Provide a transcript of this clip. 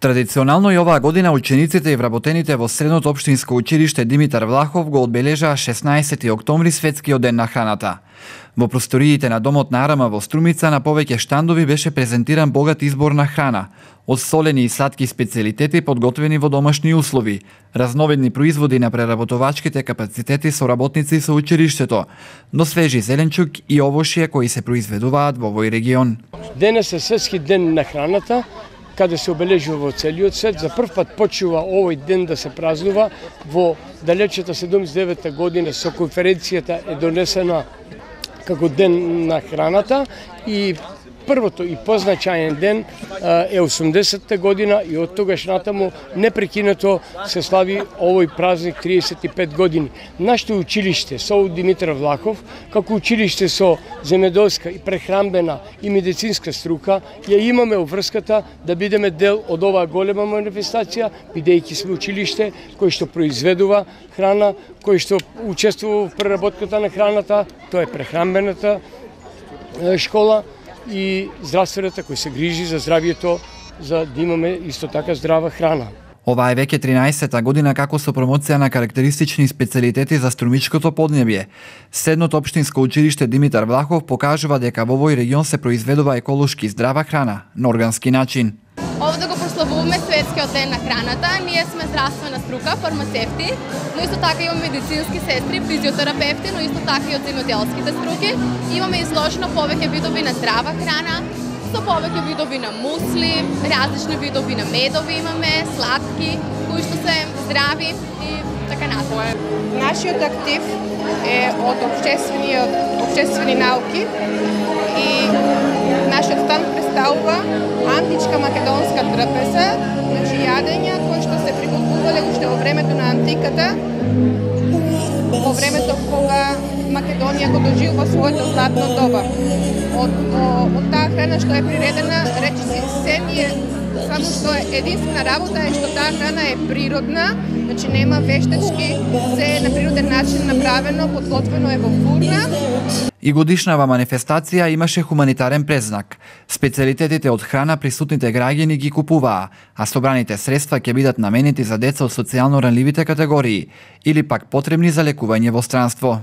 Традиционално и оваа година учениците и вработените во Средното општинско училиште Димитар Влахов го одбележаа 16 октомври Светскиот ден на храната. Во просториите на Домот на Арама во Струмица на повеќе штандови беше презентиран богат избор на храна, од солени и сладки специјалитети подготвени во домашни услови, разновидни производи на преработувачките капацитети со работници со училиштето, до свежи зеленчук и овошје кои се произведуваат во овој регион. Денес е Светски ден на храната, каде се обележува во целиот свет. За прв пат почува овој ден да се празнува. Во далечната 79 година со конференцијата е донесена како ден на храната и првото и позначаен ден е 80-та година и од тогаш натаму непрекинато се слави овој празник 35 години. Нашето училиште со Димитар Влахов, како училиште со земјоделска и прехранбена и медицинска струка, ја имаме обврската да бидеме дел од оваа голема манифестација, бидејќи сме училиште кој што произведува храна, кој што учествува во преработката на храната, тоа е прехранбената школа и здравствената кој се грижи за здравието, за да имаме исто така здрава храна. Ова е веќе 13-та година како со промоција на карактеристични специјалитети за струмичкото поднебје. Средното општинско училиште Димитар Влахов покажува дека во овој регион се произведува еколошки здрава храна на органски начин. Овде го прославуваме Светскиот ден на храната. Ние сме здравствена струка, фармацевти, но исто така имаме медицински сестри, физиотерапевти, но исто така и од земјоделските струки. Имаме изложено повеќе видови на здрава храна, со повеќе видови на мусли, различни видови на медови имаме, сладки, кои што се здрави и така натаму. Нашиот актив е од општествени науки и нашиот стан представува античка македонска трпеза, значи јадења кои што се прикупувале уште во времето на антиката, во времето кога Македонија го доживува своето златно доба. Од таа храна што е приредена, речиси се ние, само што е единствена работа е што таа храна е природна, значи нема вештачки, се е на природен начин направено, подготвено е во фурна. И годишнава манифестација имаше хуманитарен предзнак. Специјалитетите од храна присутните граѓани ги купуваа, а собраните средства ќе бидат наменети за деца од социјално ранливите категории или пак потребни за лекување во странство.